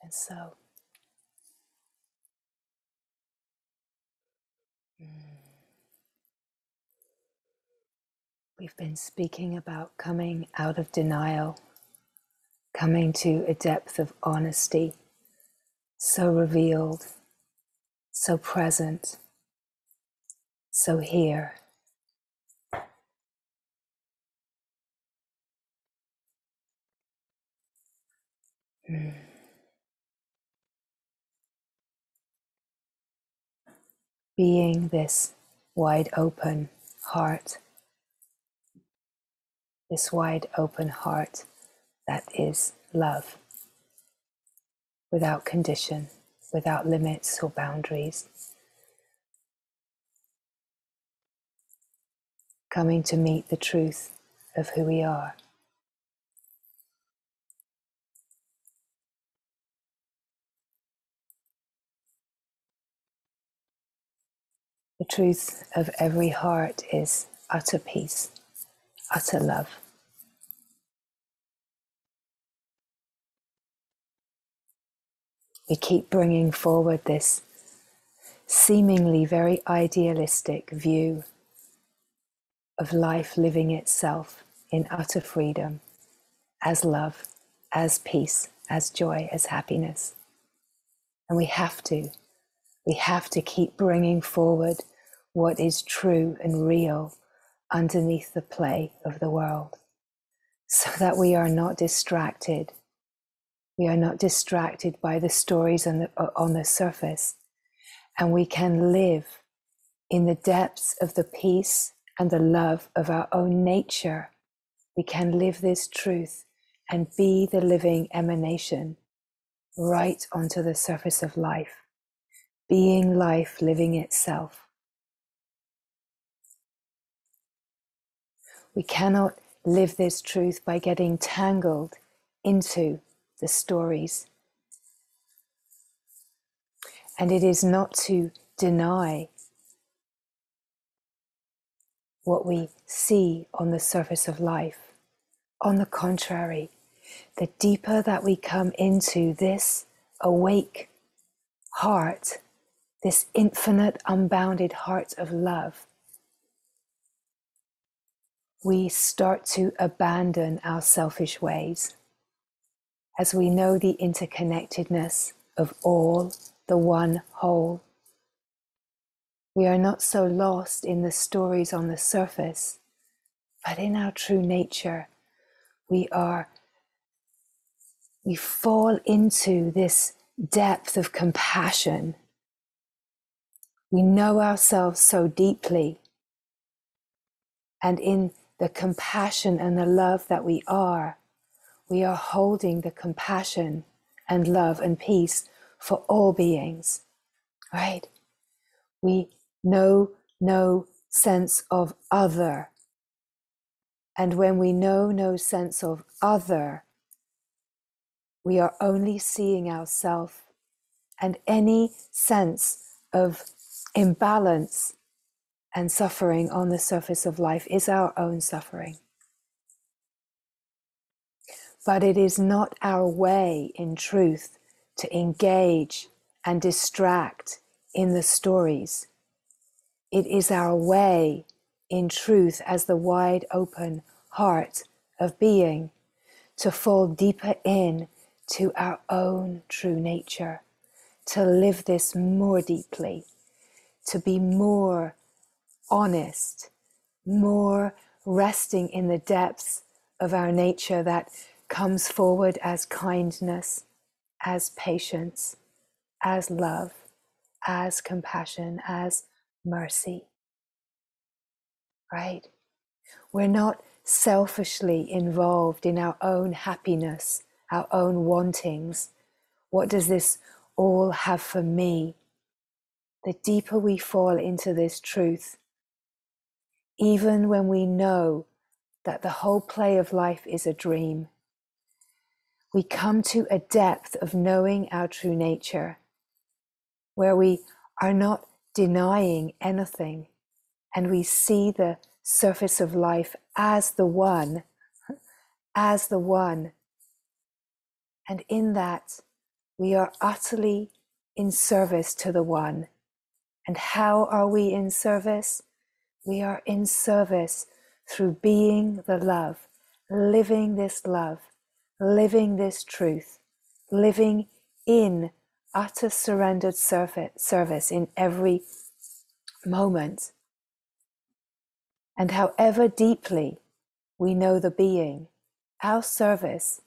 And so, we've been speaking about coming out of denial, coming to a depth of honesty, so revealed, so present, so here. Being this wide open heart, this wide open heart that is love, without condition, without limits or boundaries. Coming to meet the truth of who we are. The truth of every heart is utter peace, utter love. We keep bringing forward this seemingly very idealistic view of life living itself in utter freedom, as love, as peace, as joy, as happiness. And we have to keep bringing forward what is true and real underneath the play of the world, so that we are not distracted. We are not distracted by the stories on the surface, and we can live in the depths of the peace and the love of our own nature. We can live this truth and be the living emanation right onto the surface of life, being life living itself. We cannot live this truth by getting tangled into the stories. And it is not to deny what we see on the surface of life. On the contrary, the deeper that we come into this awake heart, this infinite, unbounded heart of love, we start to abandon our selfish ways as we know the interconnectedness of all, the one whole. We are not so lost in the stories on the surface, but in our true nature, we fall into this depth of compassion. We know ourselves so deeply, and in the compassion and the love that we are holding the compassion and love and peace for all beings, right? We know no sense of other. And when we know no sense of other, we are only seeing ourselves, and any sense of imbalance and suffering on the surface of life is our own suffering. But it is not our way, in truth, to engage and distract in the stories. It is our way, in truth, as the wide open heart of being, to fall deeper in to our own true nature, to live this more deeply, to be more honest, more resting in the depths of our nature that comes forward as kindness, as patience, as love, as compassion, as mercy. Right? We're not selfishly involved in our own happiness, our own wantings. What does this all have for me? The deeper we fall into this truth, even when we know that the whole play of life is a dream, we come to a depth of knowing our true nature where we are not denying anything, and we see the surface of life as the one, as the one. And in that, We are utterly in service to the One. And how are we in service? We are in service through being the love, living this love, living this truth, living in utter surrendered service in every moment. And however deeply we know the being, our service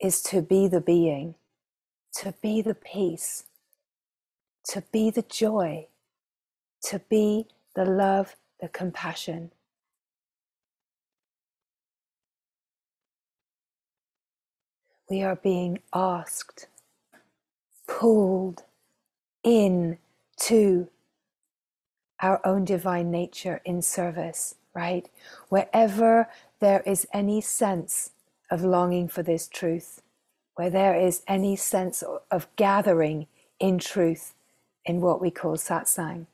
is to be the being, to be the peace, to be the joy, to be the love, the compassion. We are being asked, pulled in to our own divine nature in service, right? Wherever there is any sense of longing for this truth, where there is any sense of gathering in truth in what we call satsang,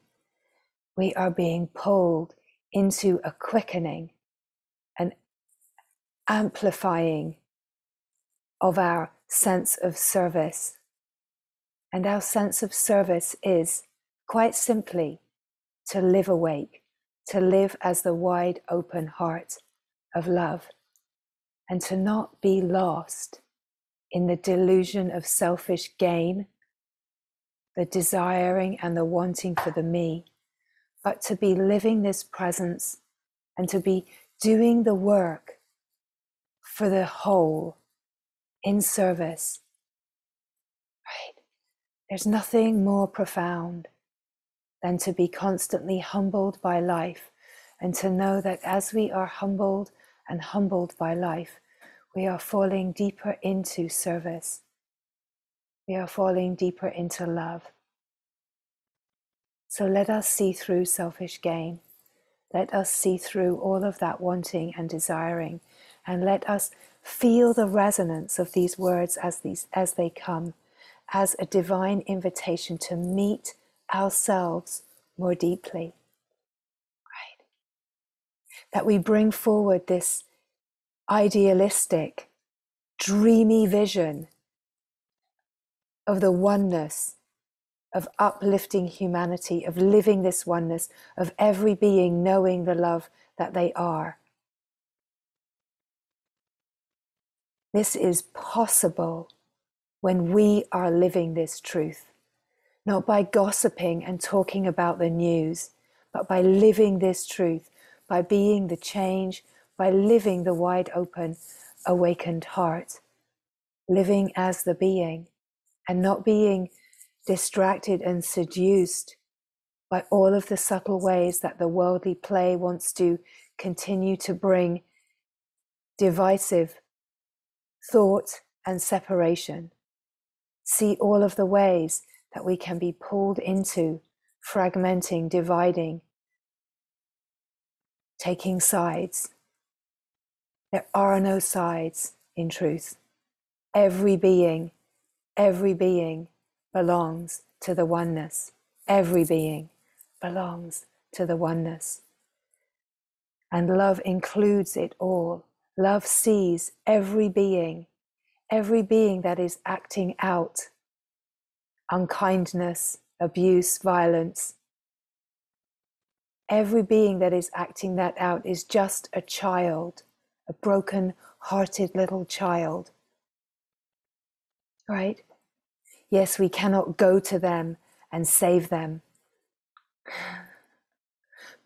we are being pulled into a quickening, an amplifying of our sense of service. And our sense of service is, quite simply, to live awake, to live as the wide open heart of love, and to not be lost in the delusion of selfish gain, the desiring and the wanting for the me, but to be living this presence and to be doing the work for the whole in service, right? There's nothing more profound than to be constantly humbled by life and to know that as we are humbled and humbled by life, we are falling deeper into service. We are falling deeper into love. So let us see through selfish gain. Let us see through all of that wanting and desiring, and let us feel the resonance of these words as they come, as a divine invitation to meet ourselves more deeply. Right? That we bring forward this idealistic, dreamy vision of the oneness, of uplifting humanity, of living this oneness, of every being knowing the love that they are. This is possible when we are living this truth, not by gossiping and talking about the news, but by living this truth, by being the change, by living the wide open, awakened heart, living as the being, and not being distracted and seduced by all of the subtle ways that the worldly play wants to continue to bring divisive thought and separation. See all of the ways that we can be pulled into fragmenting, dividing, taking sides. There are no sides in truth. Every being belongs to the oneness. Every being belongs to the oneness. And love includes it all. Love sees every being that is acting out unkindness, abuse, violence. Every being that is acting that out is just a child, a broken-hearted little child. Right? Yes, we cannot go to them and save them.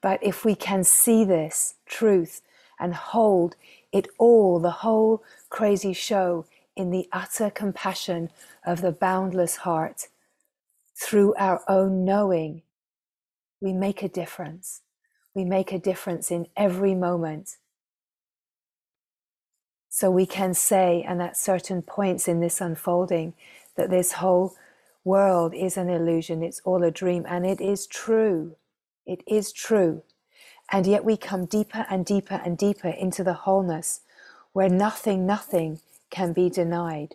But if we can see this truth and hold it all, the whole crazy show, in the utter compassion of the boundless heart, through our own knowing, we make a difference. We make a difference in every moment. So we can say, and at certain points in this unfolding, that this whole world is an illusion, it's all a dream, and it is true. It is true. And yet we come deeper and deeper and deeper into the wholeness where nothing can be denied.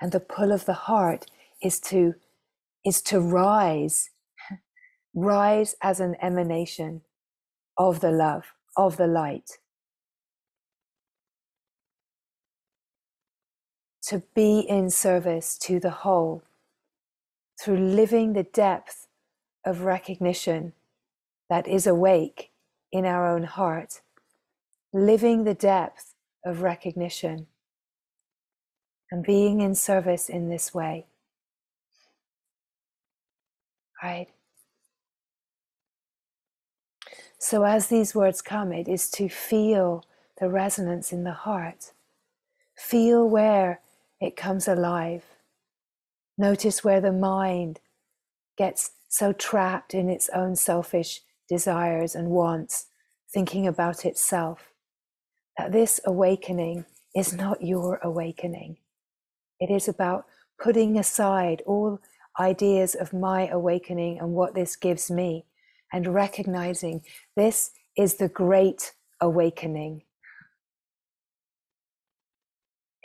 And the pull of the heart is to rise as an emanation of the love, of the light. To be in service to the whole, through living the depth of recognition that is awake in our own heart, living the depth of recognition and being in service in this way, right? So as these words come, it is to feel the resonance in the heart. Feel where it comes alive. Notice where the mind gets so trapped in its own selfish desires and wants, thinking about itself, that this awakening is not your awakening. It is about putting aside all ideas of my awakening and what this gives me, and recognizing this is the great awakening.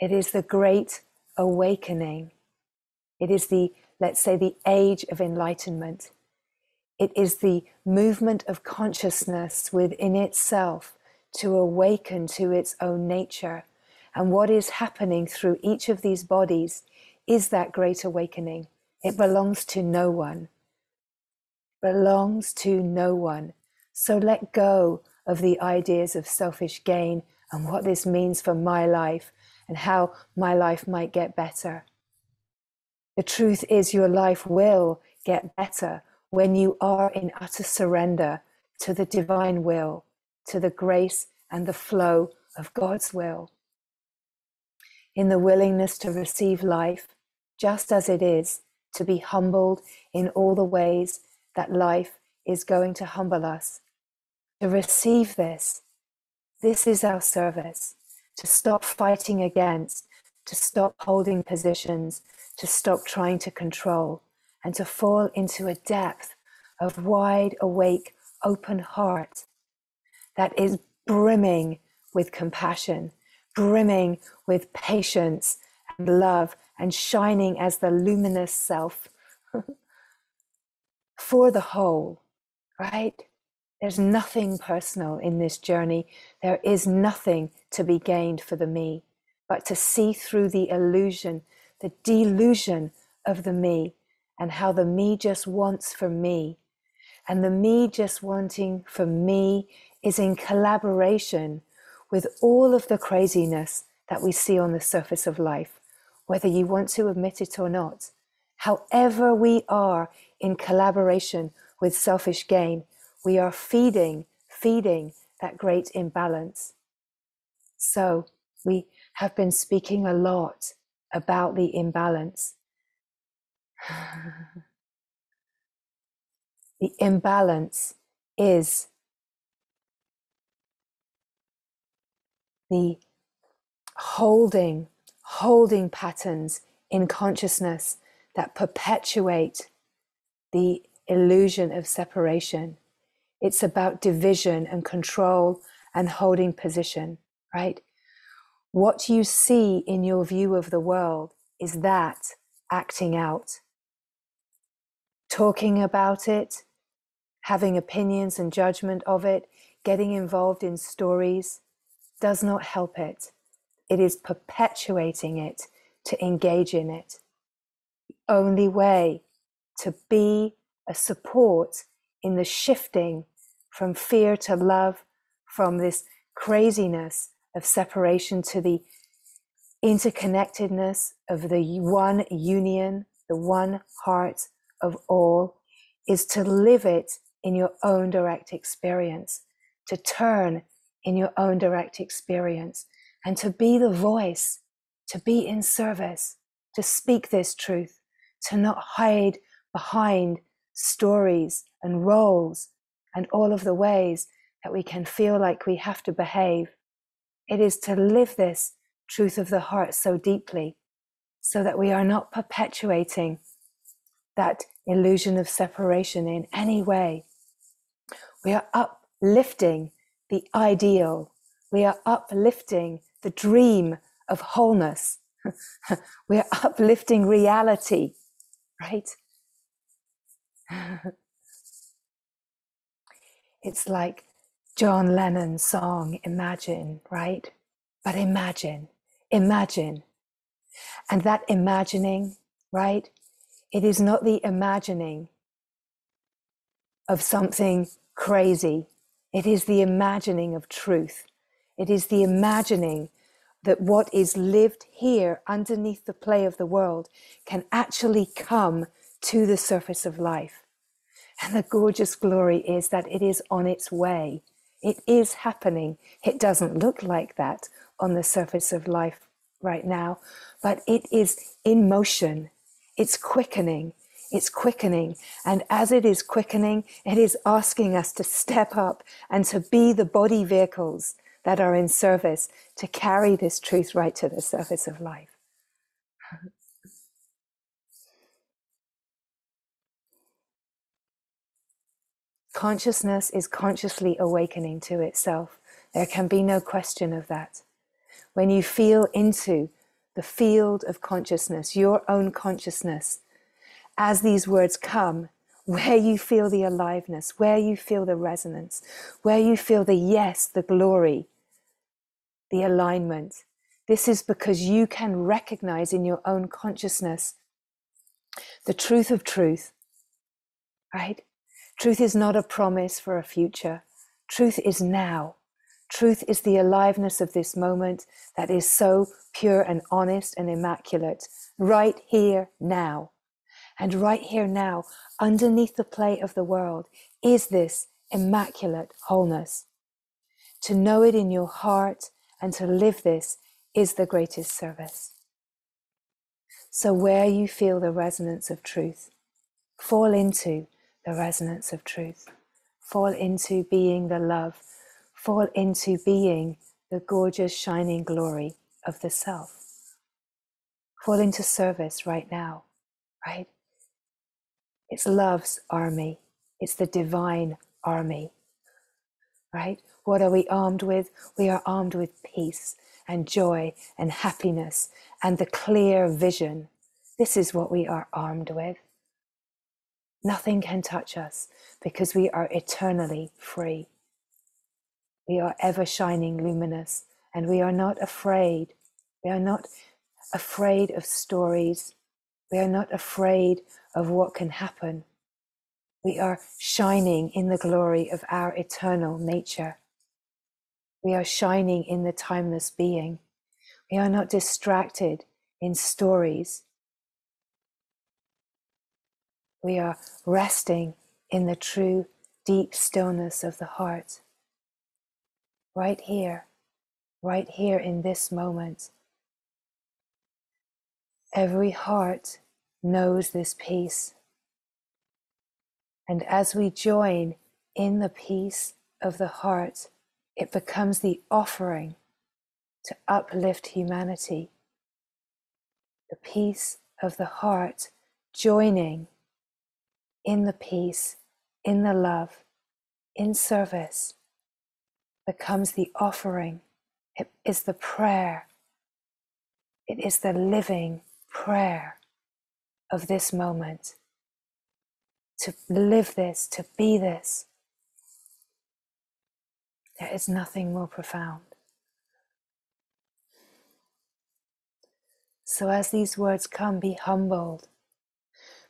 It is the great awakening. It is the, let's say, the age of enlightenment. It is the movement of consciousness within itself to awaken to its own nature. And what is happening through each of these bodies is that great awakening. It belongs to no one. Belongs to no one. So let go of the ideas of selfish gain and what this means for my life and how my life might get better. The truth is your life will get better when you are in utter surrender to the divine will, to the grace and the flow of God's will. In the willingness to receive life just as it is, to be humbled in all the ways that life is going to humble us. To receive this is our service. To stop fighting against, to stop holding positions, to stop trying to control, and to fall into a depth of wide awake, open heart that is brimming with compassion, brimming with patience and love, and shining as the luminous self for the whole, right? There's nothing personal in this journey. There is nothing to be gained for the me, but to see through the illusion, the delusion of the me, and how the me just wants for me. And the me just wanting for me is in collaboration with all of the craziness that we see on the surface of life, whether you want to admit it or not. However we are in collaboration with selfish gain, we are feeding that great imbalance. So we have been speaking a lot about the imbalance. The imbalance is the holding patterns in consciousness that perpetuate the illusion of separation. It's about division and control and holding position, right? What you see in your view of the world is that acting out. Talking about it, having opinions and judgment of it, getting involved in stories does not help it. It is perpetuating it to engage in it. The only way to be a support in the shifting from fear to love, from this craziness of separation to the interconnectedness of the one union, the one heart of all, is to live it in your own direct experience, to turn in your own direct experience, and to be the voice, to be in service, to speak this truth, to not hide behind stories and roles and all of the ways that we can feel like we have to behave. It is to live this truth of the heart so deeply so that we are not perpetuating that illusion of separation in any way. We are uplifting the ideal. We are uplifting the dream of wholeness. We are uplifting reality, right? It's like John Lennon's song, Imagine, right? But imagine. And that imagining, right, It is not the imagining of something crazy. It is the imagining of truth. It is the imagining that what is lived here underneath the play of the world can actually come to the surface of life. And the gorgeous glory is that it is on its way. It is happening. It doesn't look like that on the surface of life right now, but it is in motion. It's quickening. It's quickening. And as it is quickening, it is asking us to step up and to be the body vehicles that are in service to carry this truth right to the surface of life. Consciousness is consciously awakening to itself. There can be no question of that. When you feel into the field of consciousness, your own consciousness, as these words come, where you feel the aliveness, where you feel the resonance, where you feel the yes, the glory, the alignment, this is because you can recognize in your own consciousness the truth of truth, right? Truth is not a promise for a future. Truth is now. Truth is the aliveness of this moment that is so pure and honest and immaculate, right here now. And right here now, underneath the play of the world, is this immaculate wholeness. To know it in your heart and to live this is the greatest service. So where you feel the resonance of truth, fall into the resonance of truth. Fall into being the love. Fall into being the gorgeous shining glory of the self. Fall into service right now, right? It's love's army. It's the divine army, right? What are we armed with? We are armed with peace and joy and happiness and the clear vision. This is what we are armed with. Nothing can touch us because we are eternally free. We are ever shining luminous and we are not afraid. We are not afraid of stories. We are not afraid of what can happen. We are shining in the glory of our eternal nature. We are shining in the timeless being. We are not distracted in stories. We are resting in the true deep stillness of the heart. Right here in this moment. Every heart knows this peace. And as we join in the peace of the heart, it becomes the offering to uplift humanity. The peace of the heart joining in the peace, in the love, in service, becomes the offering. It is the prayer. It is the living prayer of this moment. To live this, to be this. There is nothing more profound. So as these words come, be humbled.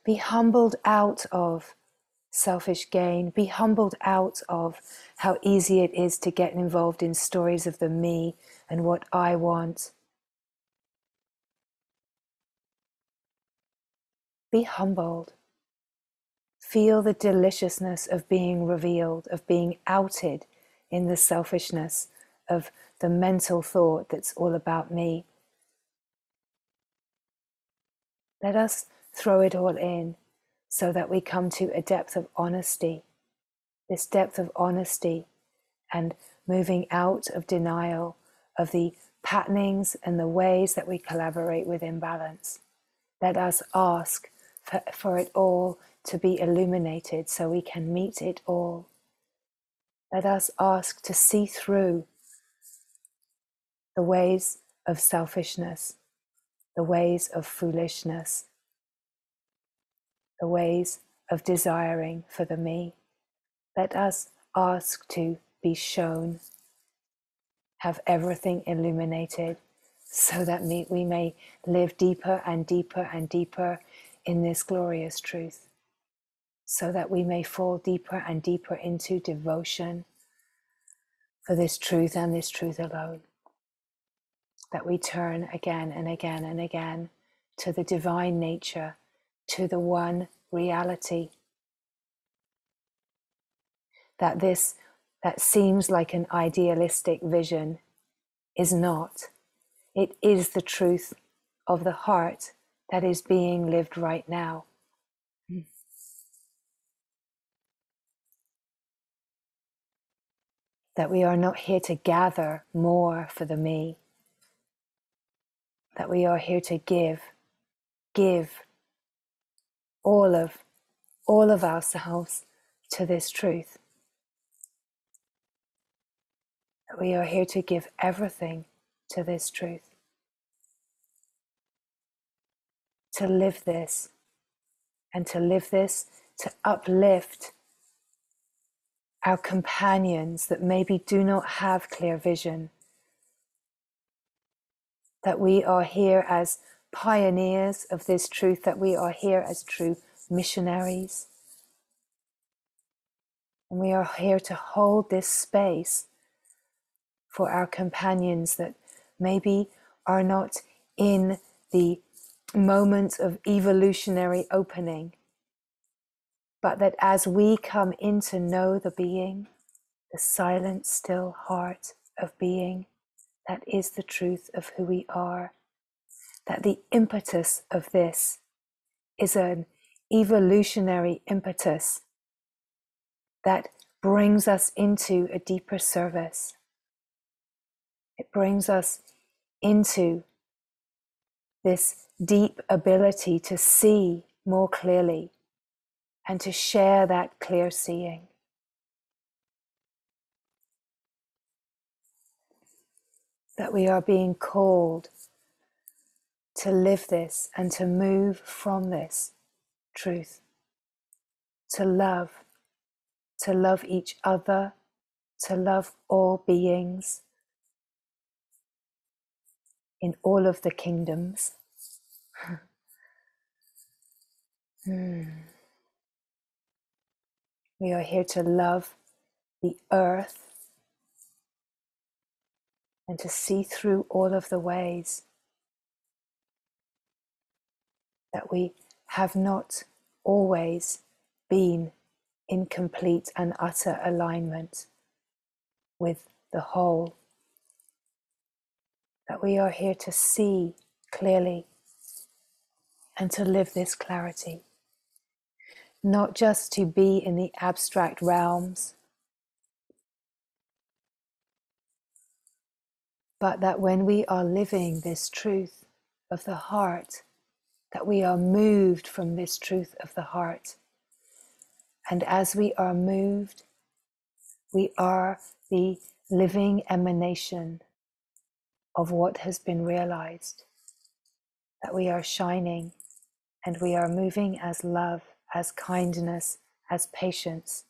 Be humbled out of selfish gain. Be humbled out of how easy it is to get involved in stories of the me and what I want. Be humbled. Feel the deliciousness of being revealed, of being outed in the selfishness of the mental thought that's all about me. Let us throw it all in so that we come to a depth of honesty, this depth of honesty and moving out of denial of the patternings and the ways that we collaborate with imbalance. Let us ask for it all to be illuminated so we can meet it all. Let us ask to see through the ways of selfishness, the ways of foolishness, the ways of desiring for the me. Let us ask to be shown, have everything illuminated so that we may live deeper and deeper and deeper in this glorious truth, so that we may fall deeper and deeper into devotion for this truth and this truth alone. That we turn again and again and again to the divine nature, to the one reality. That this that seems like an idealistic vision is not. It is the truth of the heart that is being lived right now. That we are not here to gather more for the me. That we are here to give all of ourselves to this truth. That we are here to give everything to this truth. To live this, and to live this to uplift our companions that maybe do not have clear vision. That we are here as pioneers of this truth, that we are here as true missionaries. And we are here to hold this space for our companions that maybe are not in the moment of evolutionary opening, but that as we come in to know the being, the silent, still heart of being, that is the truth of who we are, that the impetus of this is an evolutionary impetus that brings us into a deeper service. It brings us into this deep ability to see more clearly and to share that clear seeing. That we are being called to live this and to move from this truth, to love each other, to love all beings in all of the kingdoms. We are here to love the earth and to see through all of the ways that we have not always been in complete and utter alignment with the whole. That we are here to see clearly and to live this clarity. Not just to be in the abstract realms, but that when we are living this truth of the heart, that we are moved from this truth of the heart. And as we are moved, we are the living emanation of what has been realized. That we are shining and we are moving as love, as kindness, as patience,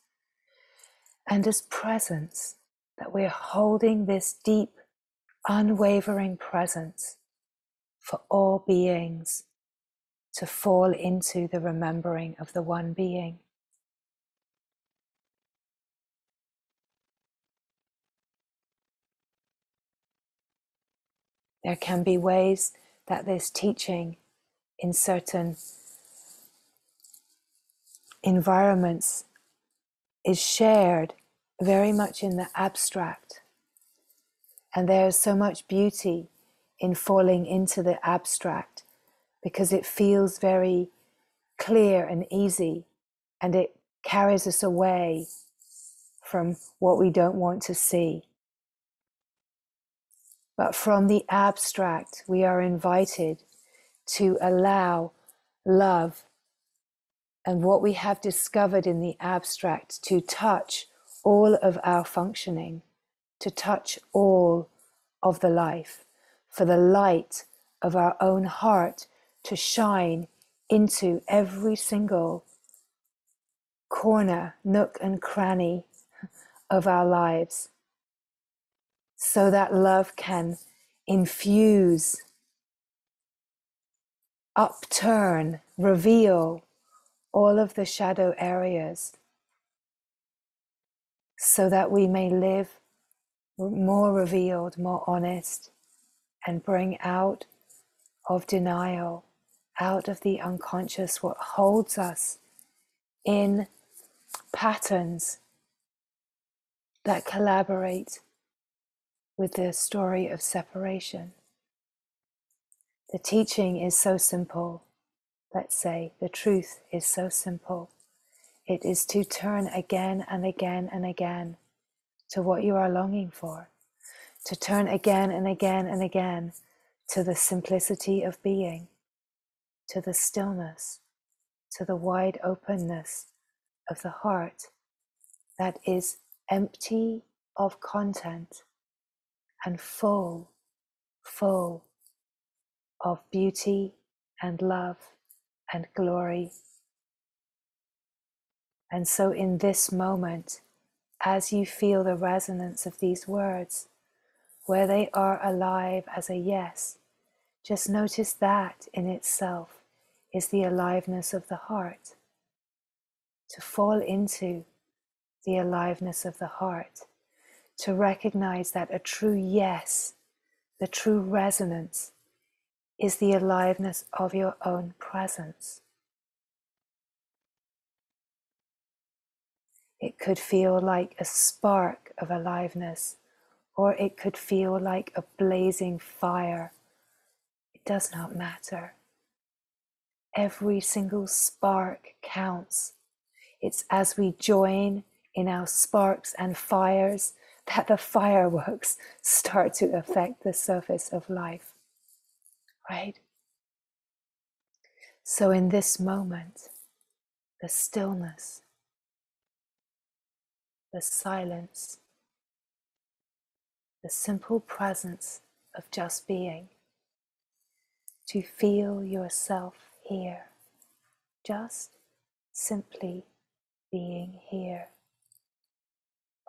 and as presence. That we're holding this deep, unwavering presence for all beings to fall into the remembering of the one being. There can be ways that this teaching in certain environments is shared very much in the abstract. And there is so much beauty in falling into the abstract because it feels very clear and easy, and it carries us away from what we don't want to see. But from the abstract, we are invited to allow love and what we have discovered in the abstract to touch all of our functioning, to touch all of the life, for the light of our own heart to shine into every single corner, nook and cranny of our lives, so that love can infuse upturn, reveal all of the shadow areas so that we may live more revealed, more honest, and bring out of denial, out of the unconscious, what holds us in patterns that collaborate with the story of separation. The teaching is so simple. Let's say the truth is so simple. It is to turn again and again and again to what you are longing for, to turn again and again and again to the simplicity of being, to the stillness, to the wide openness of the heart that is empty of content and full of beauty and love and glory. And so in this moment, as you feel the resonance of these words, where they are alive as a yes, just notice that in itself is the aliveness of the heart. To fall into the aliveness of the heart, to recognize that a true yes, the true resonance, is the aliveness of your own presence. It could feel like a spark of aliveness, or it could feel like a blazing fire. It does not matter. Every single spark counts. It's as we join in our sparks and fires that the fireworks start to affect the surface of life, right? So in this moment, the stillness, the silence, the simple presence of just being, to feel yourself here, just simply being here.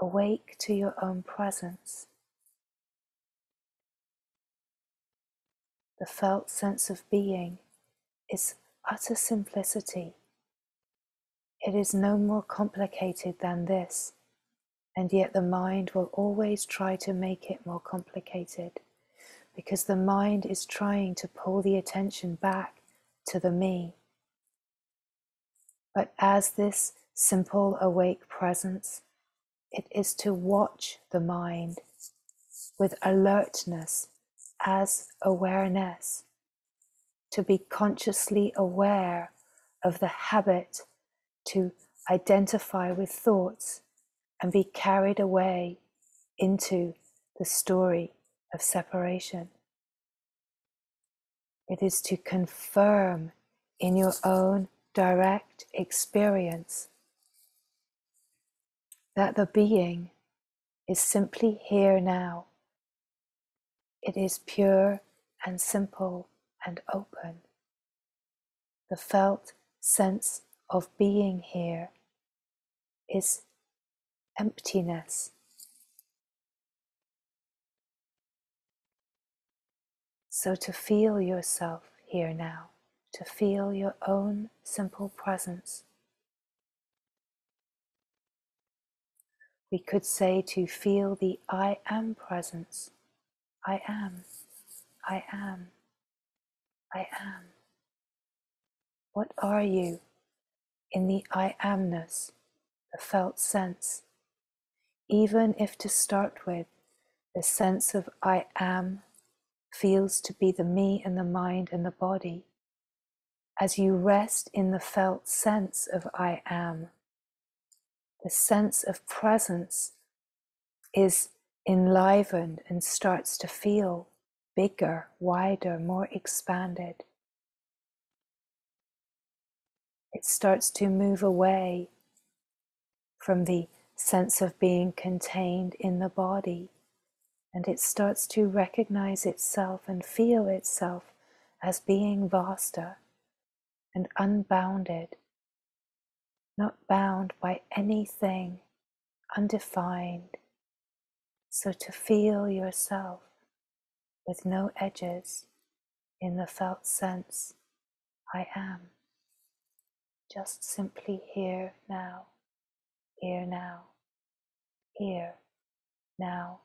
Awake to your own presence. The felt sense of being is utter simplicity. It is no more complicated than this, and yet the mind will always try to make it more complicated, because the mind is trying to pull the attention back to the me. But as this simple awake presence, it is to watch the mind with alertness as awareness, to be consciously aware of the habit to identify with thoughts and be carried away into the story of separation. It is to confirm in your own direct experience that the being is simply here now. It is pure and simple and open. The felt sense of being here is emptiness. So to feel yourself here now, to feel your own simple presence, we could say to feel the I am presence. I am, I am, I am. What are you in the I amness, the felt sense? Even if to start with, the sense of I am feels to be the me and the mind and the body. As you rest in the felt sense of I am, the sense of presence is enlivened and starts to feel bigger, wider, more expanded. It starts to move away from the sense of being contained in the body, and it starts to recognize itself and feel itself as being vaster and unbounded, not bound by anything, undefined. So to feel yourself with no edges in the felt sense I am. Just simply here now, here now, here now,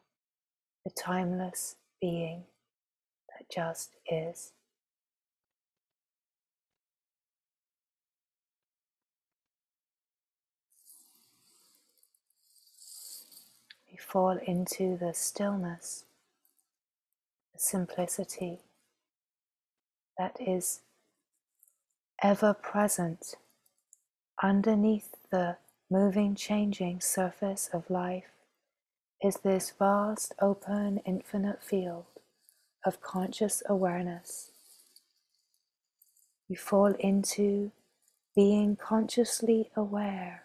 the timeless being that just is. We fall into the stillness, the simplicity that is ever present underneath the moving, changing surface of life is this vast, open, infinite field of conscious awareness. You fall into being consciously aware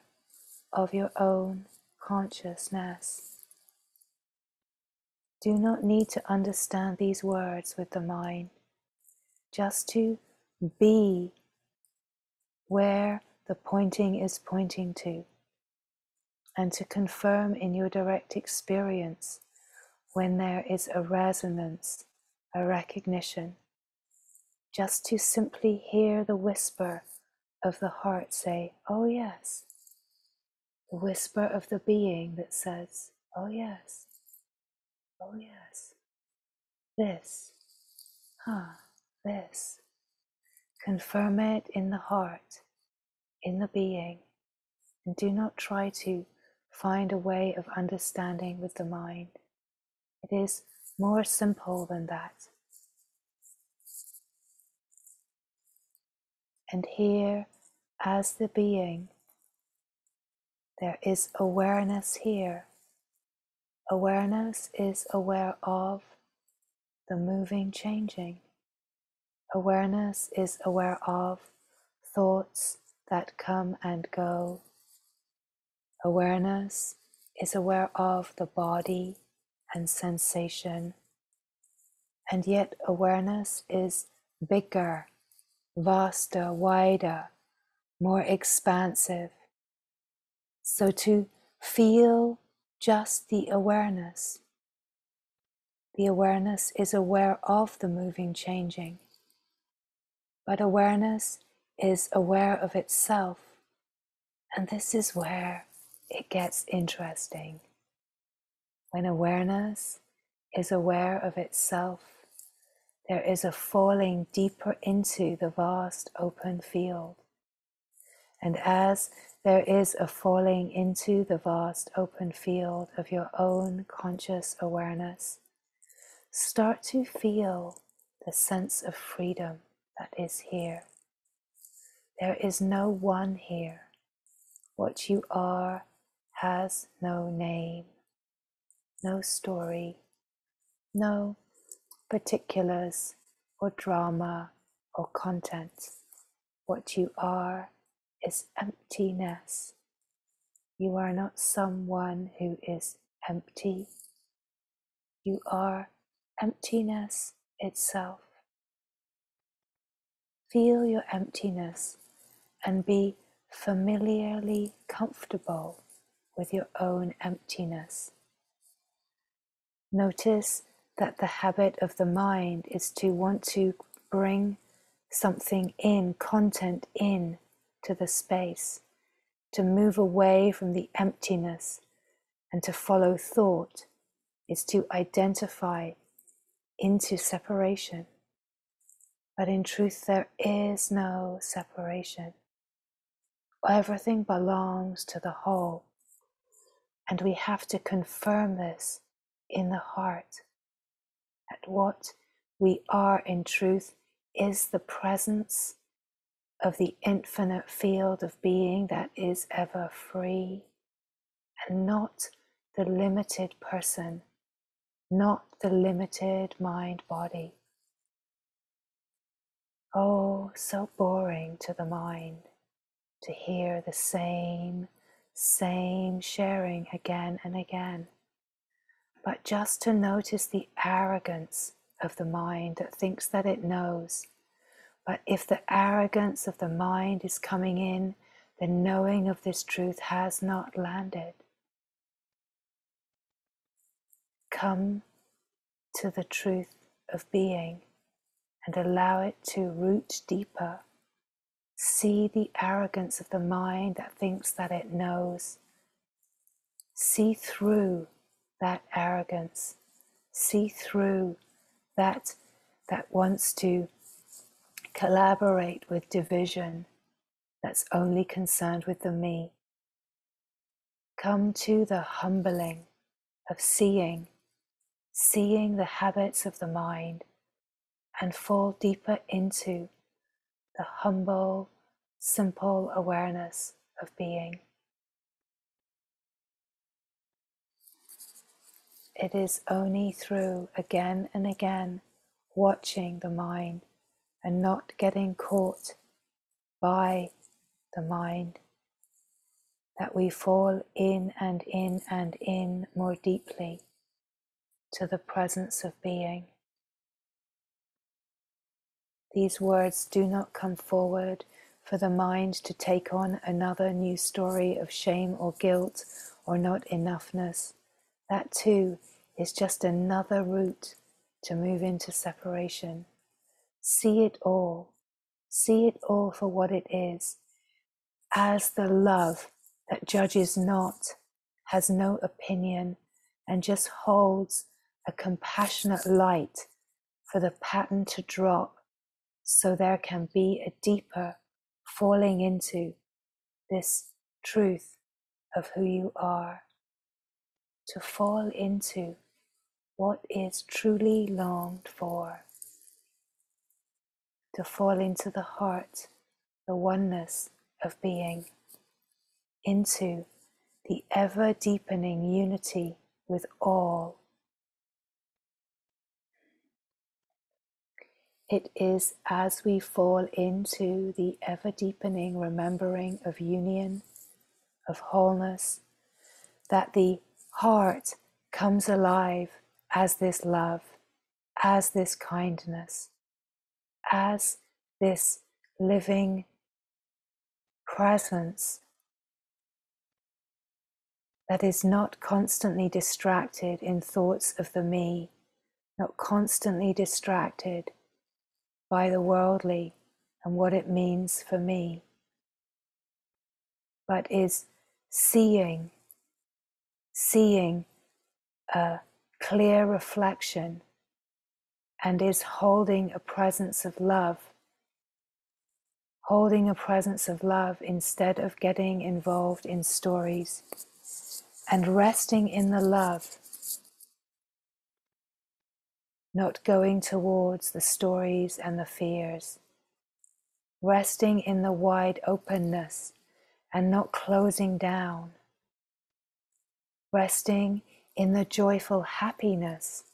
of your own consciousness. Do not need to understand these words with the mind, just to be where the pointing is pointing to, and to confirm in your direct experience when there is a resonance, a recognition, just to simply hear the whisper of the heart say, oh yes, the whisper of the being that says, oh yes, oh yes, this, this. Confirm it in the heart, in the being, and do not try to find a way of understanding with the mind. It is more simple than that. And here, as the being, there is awareness here. Awareness is aware of the moving, changing. Awareness is aware of thoughts that come and go. Awareness is aware of the body and sensation. And yet awareness is bigger, vaster, wider, more expansive. So to feel just the awareness is aware of the moving, changing. But awareness is aware of itself. And this is where it gets interesting. When awareness is aware of itself, there is a falling deeper into the vast open field. And as there is a falling into the vast open field of your own conscious awareness, start to feel the sense of freedom that is here. There is no one here. What you are has no name, no story, no particulars or drama or content. What you are is emptiness. You are not someone who is empty. You are emptiness itself. Feel your emptiness and be familiarly comfortable with your own emptiness. Notice that the habit of the mind is to want to bring something in, content in to the space, to move away from the emptiness and to follow thought is to identify into separation. But in truth, there is no separation. Everything belongs to the whole. And we have to confirm this in the heart, that what we are in truth is the presence of the infinite field of being that is ever free, and not the limited person, not the limited mind-body. Oh, so boring to the mind to hear the same sharing again and again. But just to notice the arrogance of the mind that thinks that it knows. But if the arrogance of the mind is coming in, the knowing of this truth has not landed. Come to the truth of being and allow it to root deeper See the arrogance of the mind that thinks that it knows. See through that arrogance. See through that wants to collaborate with division, that's only concerned with the me. Come to the humbling of seeing the habits of the mind, and fall deeper into the humble, simple awareness of being. It is only through again and again watching the mind and not getting caught by the mind that we fall in and in and in more deeply to the presence of being. These words do not come forward for the mind to take on another new story of shame or guilt or not enoughness. That too is just another route to move into separation. See it all for what it is, as the love that judges not, has no opinion, and just holds a compassionate light for the pattern to drop, so there can be a deeper falling into this truth of who you are, to fall into what is truly longed for, to fall into the heart, the oneness of being, into the ever deepening unity with all. It is as we fall into the ever deepening remembering of union, of wholeness, that the heart comes alive as this love, as this kindness, as this living presence that is not constantly distracted in thoughts of the me, not constantly distracted by the worldly and what it means for me, but is seeing a clear reflection, and is holding a presence of love, instead of getting involved in stories, and resting in the love, not going towards the stories and the fears, resting in the wide openness and not closing down, resting in the joyful happiness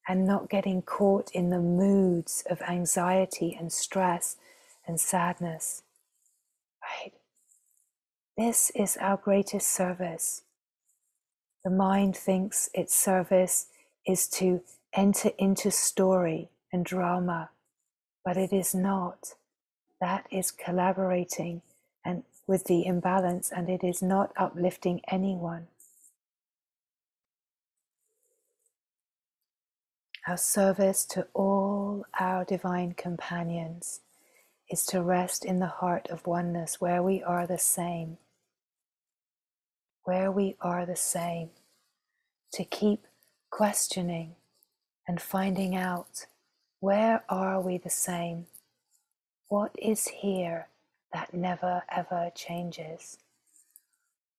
and not getting caught in the moods of anxiety and stress and sadness. Right? This is our greatest service. The mind thinks its service is to enter into story and drama, but it is not. That is collaborating and with the imbalance, and it is not uplifting anyone. Our service to all our divine companions is to rest in the heart of oneness, where we are the same, to keep questioning and finding out, where are we the same? What is here that never ever changes?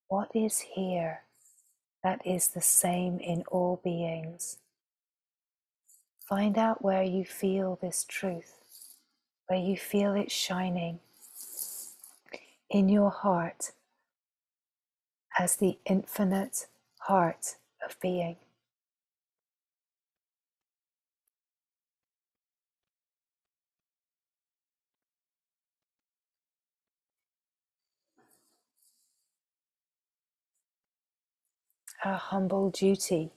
What is here that is the same in all beings? Find out where you feel this truth, where you feel it shining in your heart as the infinite heart of being. Our humble duty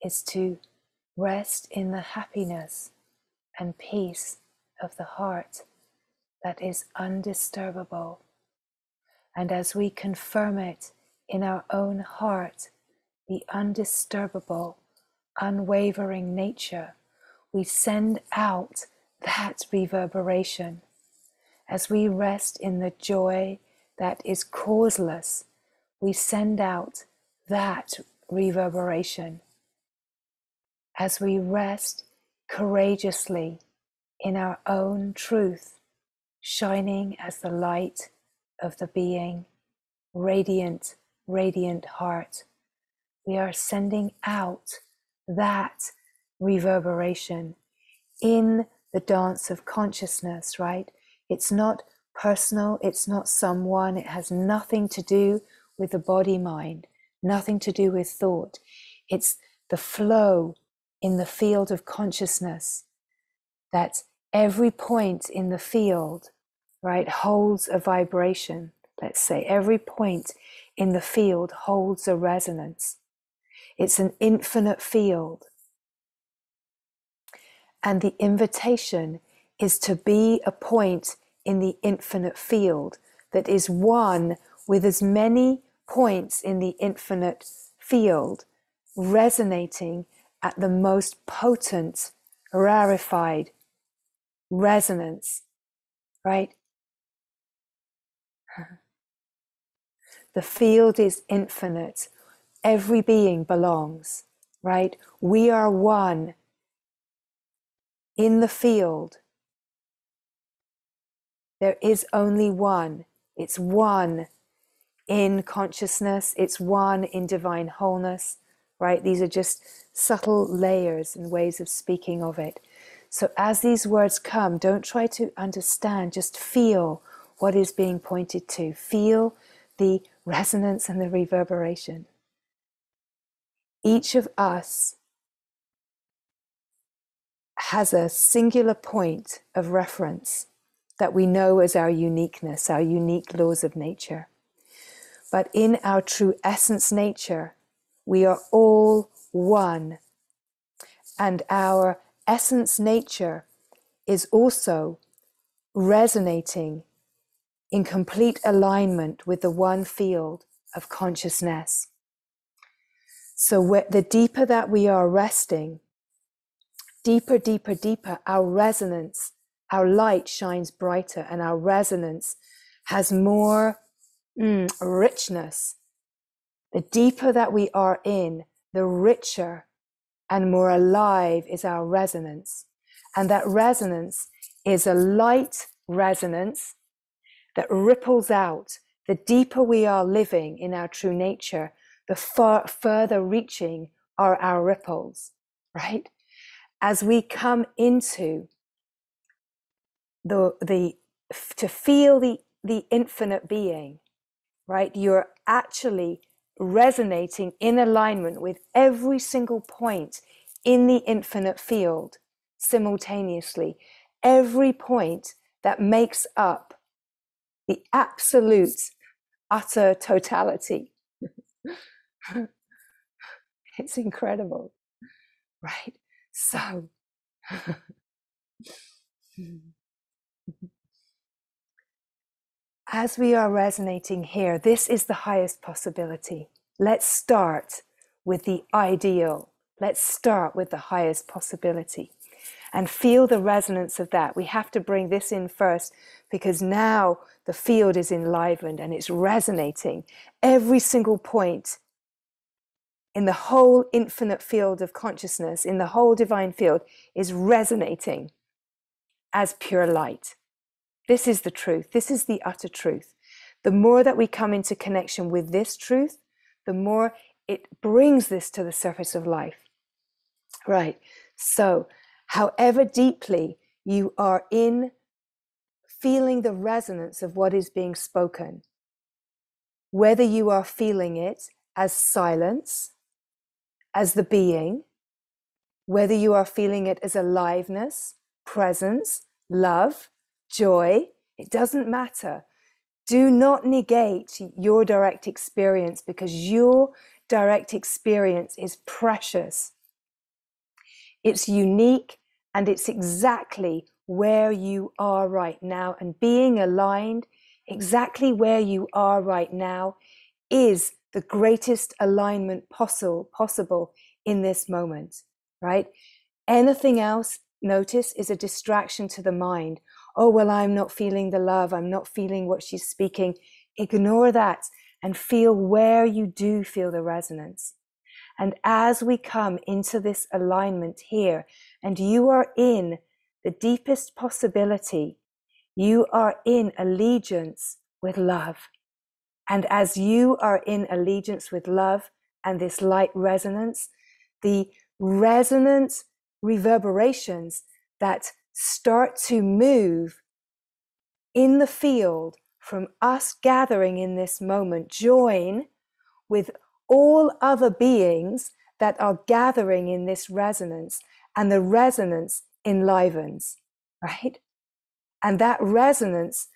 is to rest in the happiness and peace of the heart that is undisturbable. And as we confirm it in our own heart, the undisturbable, unwavering nature, we send out that reverberation. As we rest in the joy that is causeless, we send out that reverberation. As we rest courageously in our own truth, shining as the light of the being, radiant, radiant heart, we are sending out that reverberation in the dance of consciousness, right? It's not personal, it's not someone, it has nothing to do with the body-mind, nothing to do with thought. It's the flow in the field of consciousness, that every point in the field, right, holds a vibration. Let's say every point in the field holds a resonance. It's an infinite field. And the invitation is to be a point in the infinite field that is one with as many points in the infinite field resonating at the most potent, rarefied resonance, right? The field is infinite. Every being belongs, right? We are one in the field. There is only one. It's one in consciousness. It's one in divine wholeness, right? These are just subtle layers and ways of speaking of it. So as these words come, don't try to understand, just feel what is being pointed to. Feel the resonance and the reverberation. Each of us has a singular point of reference that we know as our uniqueness, our unique laws of nature. But in our true essence nature, we are all one. And our essence nature is also resonating in complete alignment with the one field of consciousness. So the deeper that we are resting, deeper, deeper, deeper, our resonance, our light shines brighter, and our resonance has more richness. The deeper that we are in, the richer and more alive is our resonance. And that resonance is a light resonance that ripples out. The deeper we are living in our true nature, the further reaching are our ripples, right? As we come into to feel the infinite being, right? You're actually resonating in alignment with every single point in the infinite field simultaneously. Every point that makes up the absolute, utter totality. It's incredible, right? So, as we are resonating here, this is the highest possibility. Let's start with the ideal. Let's start with the highest possibility and feel the resonance of that. We have to bring this in first because now the field is enlivened and it's resonating. Every single point in the whole infinite field of consciousness, in the whole divine field, is resonating as pure light. This is the truth. This is the utter truth. The more that we come into connection with this truth, the more it brings this to the surface of life. Right. So, however deeply you are in feeling the resonance of what is being spoken, whether you are feeling it as silence, as the being, whether you are feeling it as aliveness, presence, love, joy, it doesn't matter. Do not negate your direct experience because your direct experience is precious. It's unique and it's exactly where you are right now. And being aligned exactly where you are right now is the greatest alignment possible in this moment, right? Anything else notice, is a distraction to the mind. Oh, well, I'm not feeling the love. I'm not feeling what she's speaking. Ignore that and feel where you do feel the resonance. And as we come into this alignment here, and you are in the deepest possibility, you are in allegiance with love. And as you are in allegiance with love and this light resonance, the resonant reverberations that start to move in the field from us gathering in this moment join with all other beings that are gathering in this resonance, and the resonance enlivens, right? And that resonance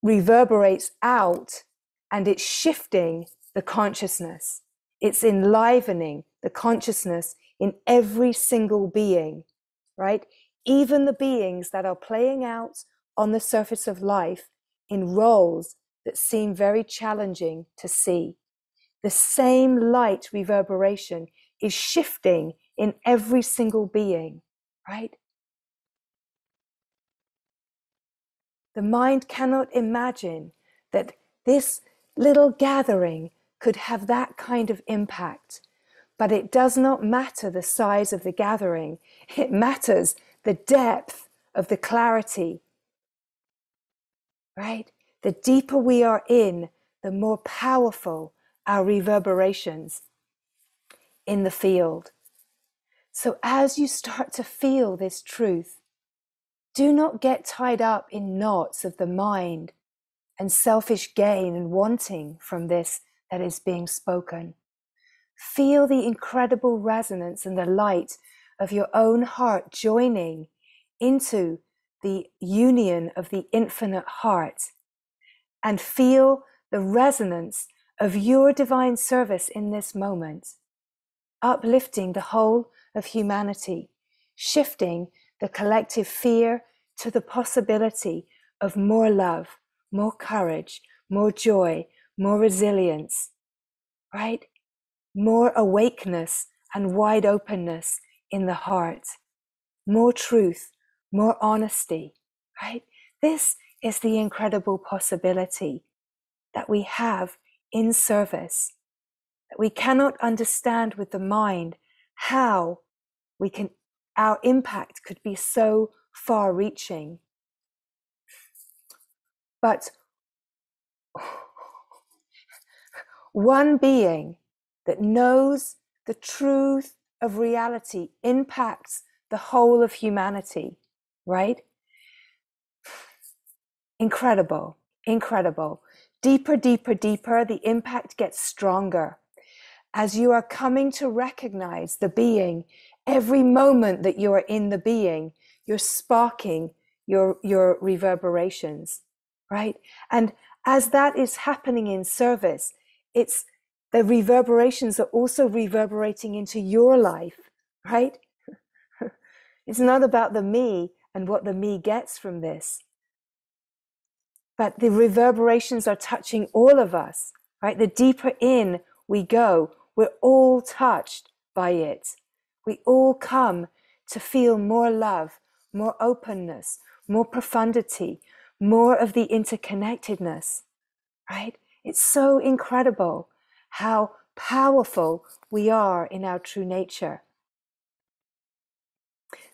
reverberates out, and it's shifting the consciousness. It's enlivening the consciousness in every single being, right? Even the beings that are playing out on the surface of life in roles that seem very challenging to see. The same light reverberation is shifting in every single being, right? The mind cannot imagine that this little gathering could have that kind of impact. But it does not matter the size of the gathering. It matters the depth of the clarity, right? The deeper we are in, the more powerful our reverberations in the field. So as you start to feel this truth, do not get tied up in knots of the mind and selfish gain and wanting from this that is being spoken. Feel the incredible resonance and the light of your own heart joining into the union of the infinite heart, and feel the resonance of your divine service in this moment, uplifting the whole of humanity, shifting the collective fear to the possibility of more love, more courage, more joy, more resilience, right? More awakeness and wide openness in the heart, more truth, more honesty, right? This is the incredible possibility that we have in service, that we cannot understand with the mind how our impact could be so far reaching. But one being that knows the truth of reality impacts the whole of humanity, right? Incredible, incredible. Deeper, deeper, deeper, the impact gets stronger. As you are coming to recognize the being, every moment that you are in the being, you're sparking your reverberations, right? And as that is happening in service, it's the reverberations are also reverberating into your life, right? It's not about the me and what the me gets from this, but the reverberations are touching all of us, right? The deeper in we go, we're all touched by it. We all come to feel more love, more openness, more profundity, more of the interconnectedness, right? It's so incredible how powerful we are in our true nature.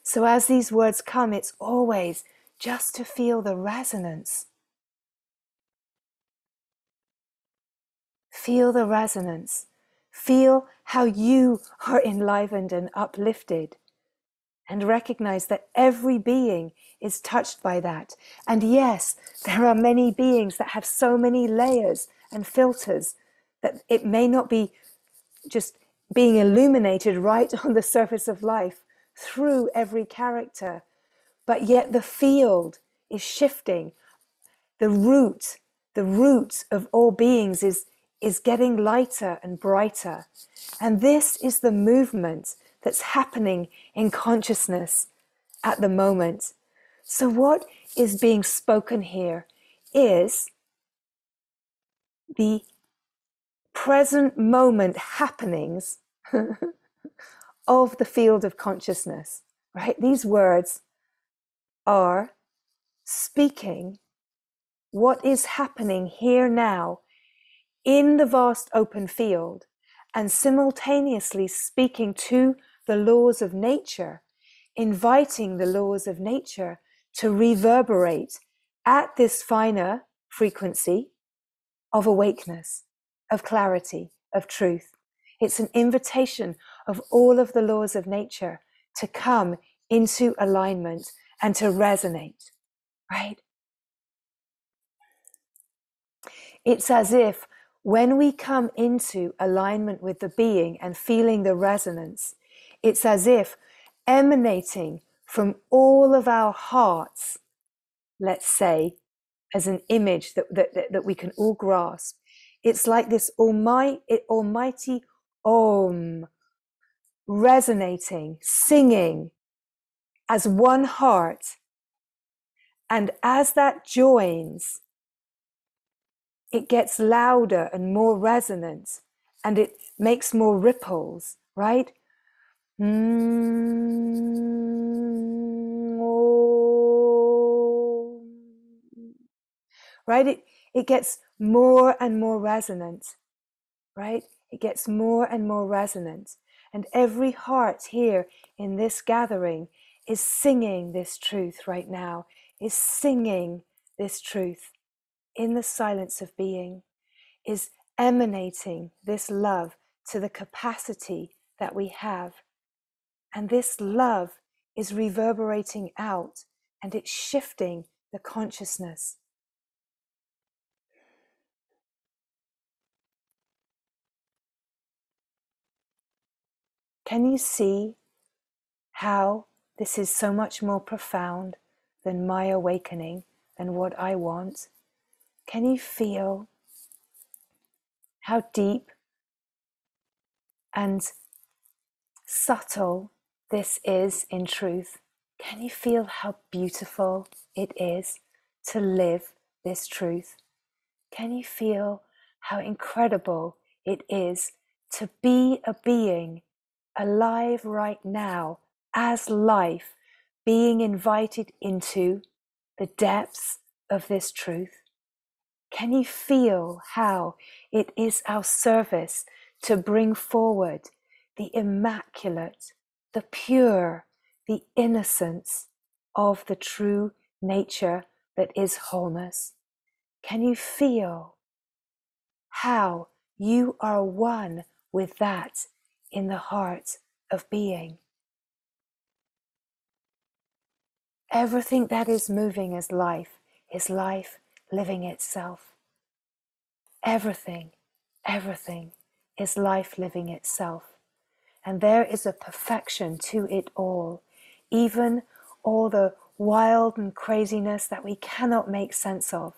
So as these words come, it's always just to feel the resonance. Feel the resonance. Feel how you are enlivened and uplifted. And recognize that every being is touched by that. And yes, there are many beings that have so many layers and filters that it may not be just being illuminated right on the surface of life through every character. But yet the field is shifting. The root of all beings is getting lighter and brighter. And this is the movement that's happening in consciousness at the moment. So what is being spoken here is the present moment happenings of the field of consciousness, right? These words are speaking what is happening here now in the vast open field, and simultaneously speaking to the laws of nature, inviting the laws of nature to reverberate at this finer frequency of awakeness, of clarity, of truth. It's an invitation of all of the laws of nature to come into alignment and to resonate, right? It's as if when we come into alignment with the being and feeling the resonance, it's as if emanating from all of our hearts, let's say, as an image that we can all grasp. It's like this almighty Om resonating, singing as one heart. And as that joins, it gets louder and more resonant, and it makes more ripples, right? Right? It gets more and more resonant, right? It gets more and more resonant. And every heart here in this gathering is singing this truth right now, is singing this truth in the silence of being, is emanating this love to the capacity that we have. And this love is reverberating out, and it's shifting the consciousness. Can you see how this is so much more profound than my awakening, than what I want? Can you feel how deep and subtle this is in truth? Can you feel how beautiful it is to live this truth? Can you feel how incredible it is to be a being alive right now as life, being invited into the depths of this truth? Can you feel how it is our service to bring forward the immaculate, the pure, the innocence of the true nature that is wholeness? Can you feel how you are one with that in the heart of being? Everything that is moving is life living itself. Everything is life living itself. And there is a perfection to it all, even all the wild and craziness that we cannot make sense of.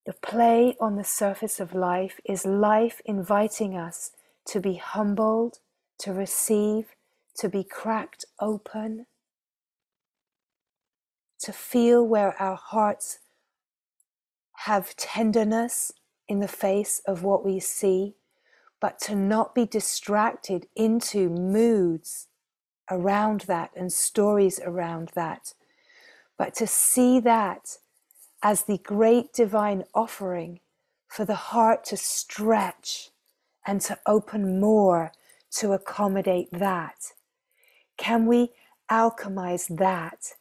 The play on the surface of life is life inviting us to be humbled, to receive, to be cracked open, to feel where our hearts have tenderness in the face of what we see, but to not be distracted into moods around that and stories around that, but to see that as the great divine offering for the heart to stretch and to open more to accommodate that. Can we alchemize that?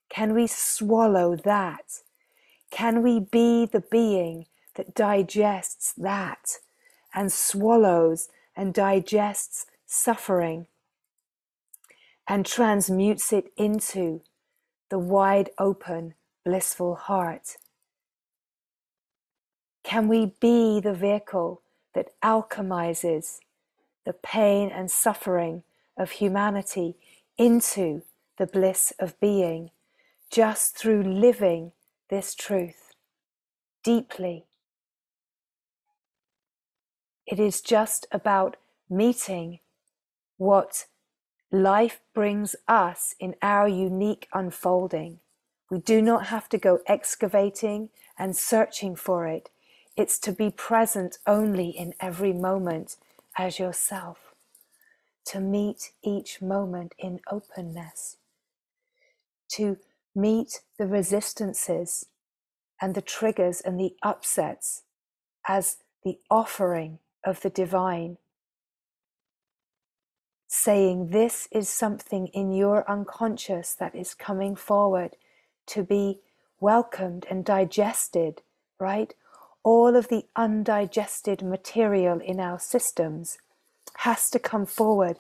Can we swallow that? Can we be the being that digests that and swallows and digests suffering and transmutes it into the wide open, blissful heart? Can we be the vehicle that alchemizes the pain and suffering of humanity into the bliss of being, just through living this truth deeply? It is just about meeting what life brings us in our unique unfolding. We do not have to go excavating and searching for it. It's to be present only in every moment as yourself. to meet each moment in openness, to meet the resistances and the triggers and the upsets as the offering of the divine, saying this is something in your unconscious that is coming forward to be welcomed and digested, right? All of the undigested material in our systems has to come forward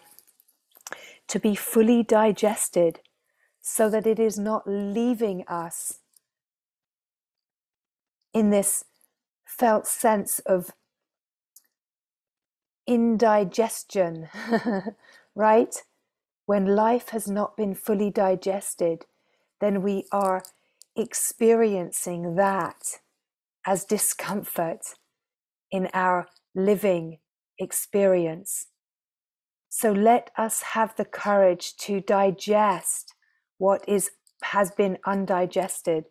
to be fully digested so that it is not leaving us in this felt sense of indigestion, right? When life has not been fully digested, then we are experiencing that as discomfort in our living experience. So let us have the courage to digest what has been undigested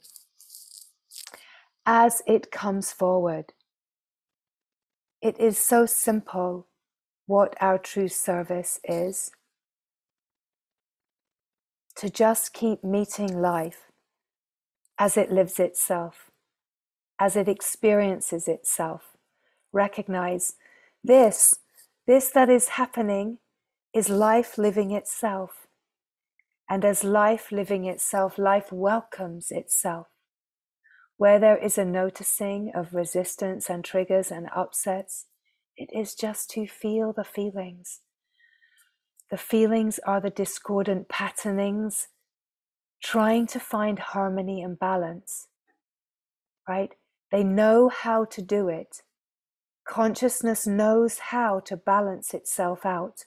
as it comes forward. It is so simple what our true service is. To just keep meeting life as it lives itself, as it experiences itself. Recognize this that is happening is life living itself. And as life living itself, life welcomes itself. Where there is a noticing of resistance and triggers and upsets, it is just to feel the feelings. The feelings are the discordant patternings, trying to find harmony and balance, right? They know how to do it. Consciousness knows how to balance itself out,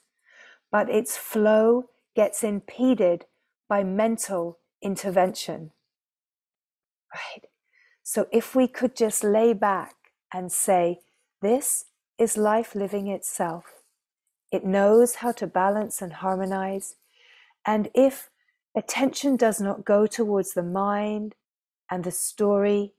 but its flow gets impeded by mental intervention, right? So if we could just lay back and say, this is life living itself. It knows how to balance and harmonize. And if attention does not go towards the mind and the story,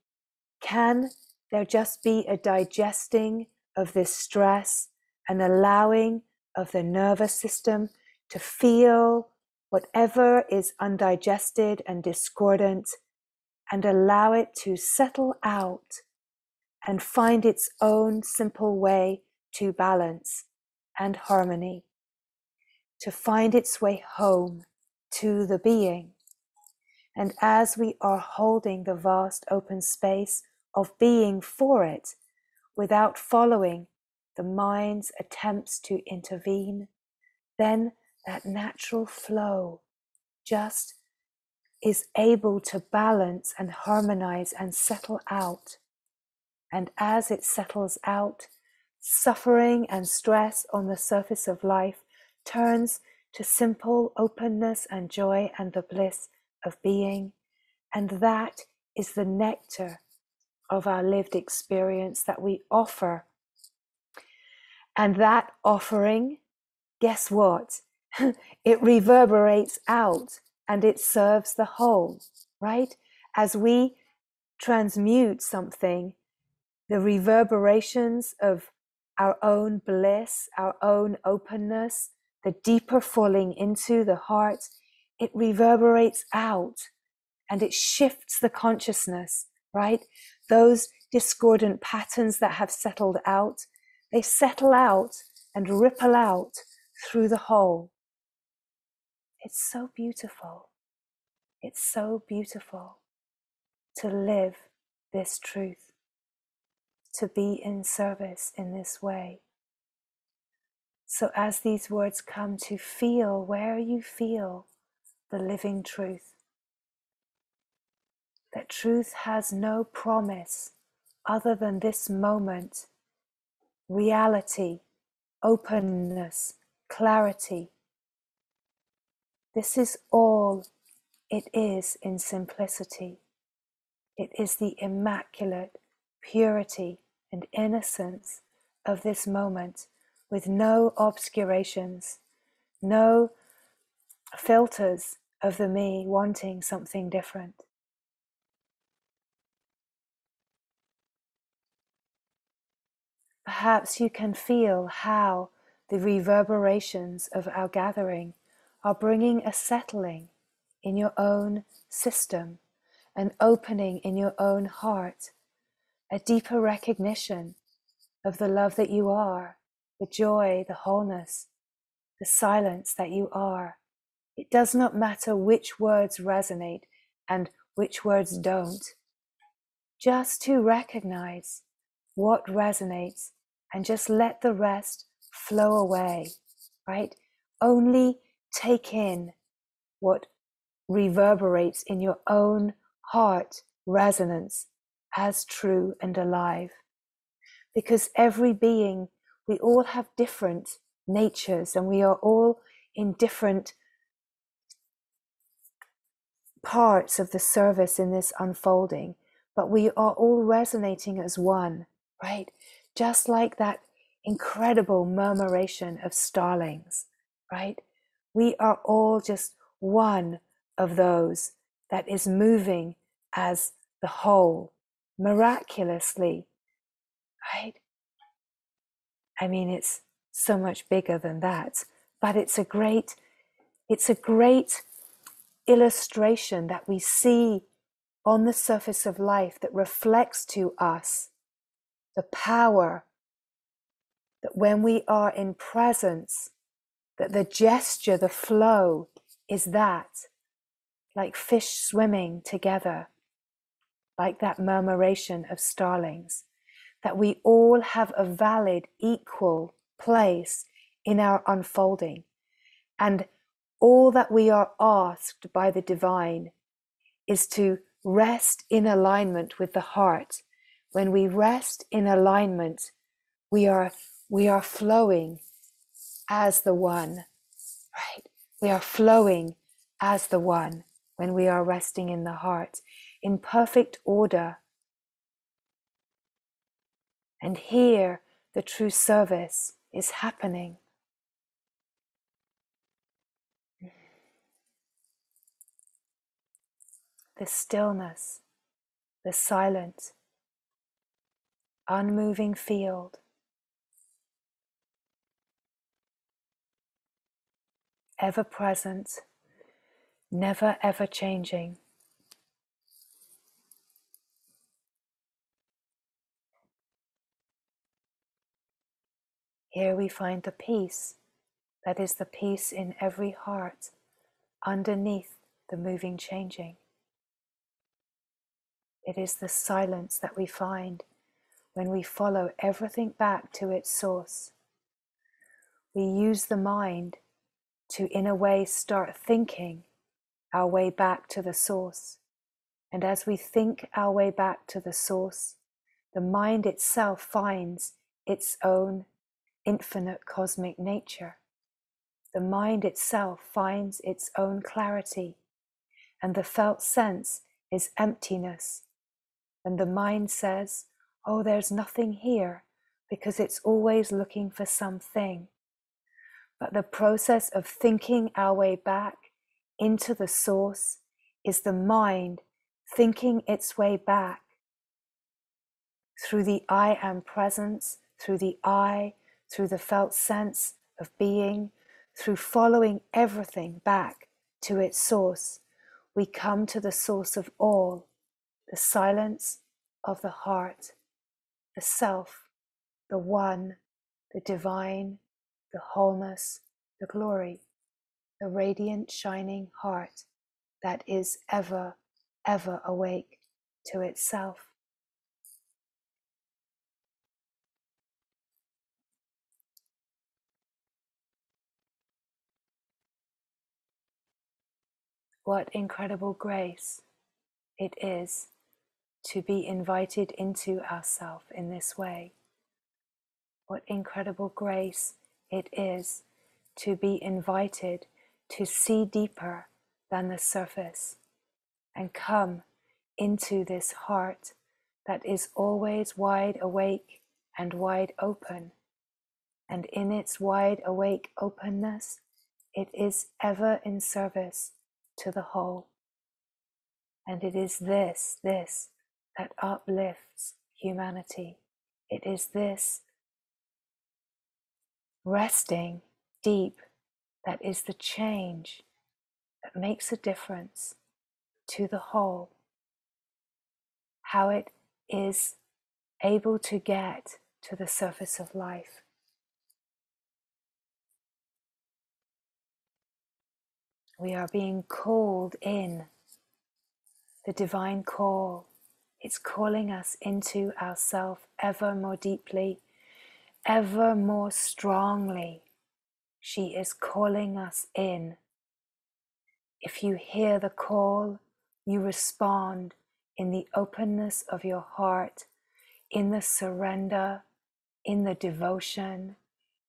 can there just be a digesting of this stress, an allowing of the nervous system to feel whatever is undigested and discordant, and allow it to settle out and find its own simple way to balance and harmony, to find its way home to the being. And as we are holding the vast open space of being for it, without following the mind's attempts to intervene, then that natural flow just is able to balance and harmonize and settle out. And as it settles out, suffering and stress on the surface of life turns to simple openness and joy and the bliss of being. And that is the nectar of our lived experience that we offer. And that offering, guess what? It reverberates out and it serves the whole, right? As we transmute something, the reverberations of our own bliss, our own openness, the deeper falling into the heart, it reverberates out and it shifts the consciousness, right? Those discordant patterns that have settled out, they settle out and ripple out through the whole. It's so beautiful. It's so beautiful to live this truth, to be in service in this way. So as these words come, to feel where you feel the living truth, that truth has no promise other than this moment, reality, openness, clarity. This is all it is in simplicity. It is the immaculate purity and innocence of this moment, with no obscurations, no filters of the me wanting something different. Perhaps you can feel how the reverberations of our gathering are bringing a settling in your own system, an opening in your own heart, a deeper recognition of the love that you are, the joy, the wholeness, the silence that you are. It does not matter which words resonate and which words don't. Just to recognize what resonates and just let the rest flow away, right? Only take in what reverberates in your own heart resonance as true and alive. Because every being, we all have different natures and we are all in different parts of the service in this unfolding, but we are all resonating as one, right? Just like that incredible murmuration of starlings, right? We are all just one of those that is moving as the whole, miraculously, right? I mean, it's so much bigger than that, but it's a great illustration that we see on the surface of life that reflects to us the power that when we are in presence, that the gesture, the flow is that, like fish swimming together, like that murmuration of starlings, that we all have a valid, equal place in our unfolding. And all that we are asked by the divine is to rest in alignment with the heart. When we rest in alignment, we are flowing as the one, right? We are flowing as the one when we are resting in the heart, in perfect order. And here the true service is happening. The stillness, the silent, unmoving field, ever present, never ever changing. Here we find the peace that is the peace in every heart underneath the moving changing. It is the silence that we find when we follow everything back to its source. We use the mind to, in a way, start thinking our way back to the source. And as we think our way back to the source, the mind itself finds its own infinite cosmic nature. The mind itself finds its own clarity, and the felt sense is emptiness. And the mind says, oh, there's nothing here, because it's always looking for something. But the process of thinking our way back into the source is the mind thinking its way back through the I am presence, through the I, through the felt sense of being, through following everything back to its source. We come to the source of all, the silence of the heart, the self, the one, the divine, the wholeness, the glory, the radiant shining heart that is ever, ever awake to itself. What incredible grace it is to be invited into ourself in this way. What incredible grace it is to be invited to see deeper than the surface and come into this heart that is always wide awake and wide open. And in its wide awake openness, it is ever in service to the whole. And it is this that uplifts humanity. It is this resting deep, that is the change that makes a difference to the whole, how it is able to get to the surface of life. We are being called in, the divine call. It's calling us into ourself ever more deeply, ever more strongly. She is calling us in. If you hear the call, you respond in the openness of your heart, in the surrender, in the devotion,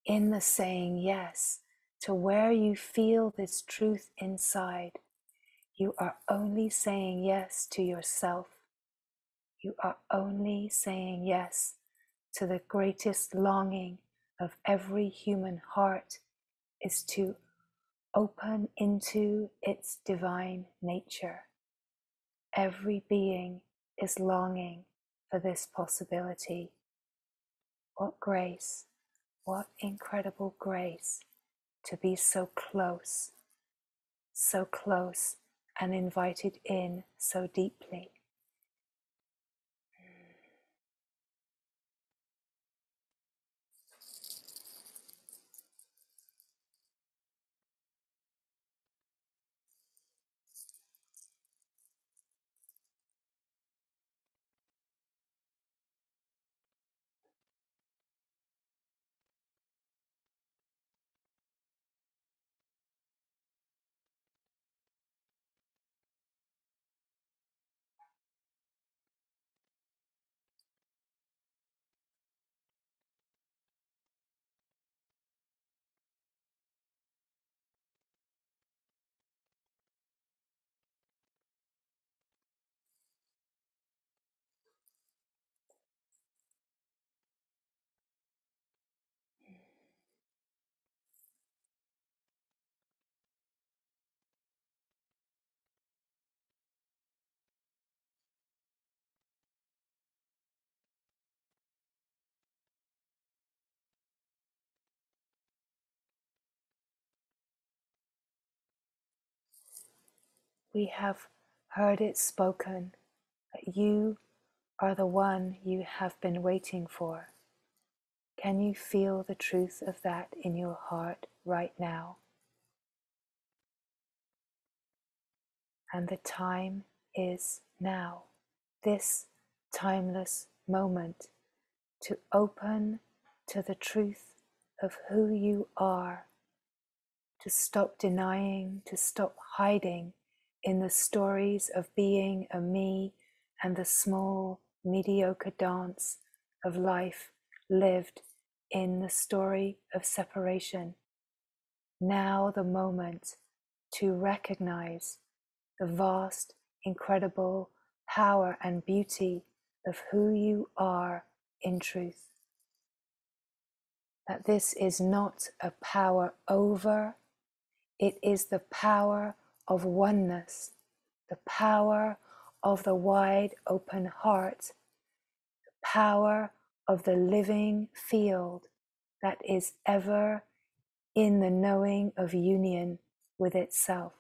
in the saying yes to where you feel this truth inside. You are only saying yes to yourself. You are only saying yes to the greatest longing of every human heart, is to open into its divine nature. Every being is longing for this possibility. What grace, what incredible grace to be so close and invited in so deeply. We have heard it spoken that you are the one you have been waiting for. Can you feel the truth of that in your heart right now? And the time is now, this timeless moment, to open to the truth of who you are, to stop denying, to stop hiding in the stories of being a me and the small, mediocre dance of life lived in the story of separation. Now the moment to recognize the vast, incredible power and beauty of who you are in truth. That this is not a power over, it is the power of oneness, the power of the wide open heart, the power of the living field that is ever in the knowing of union with itself.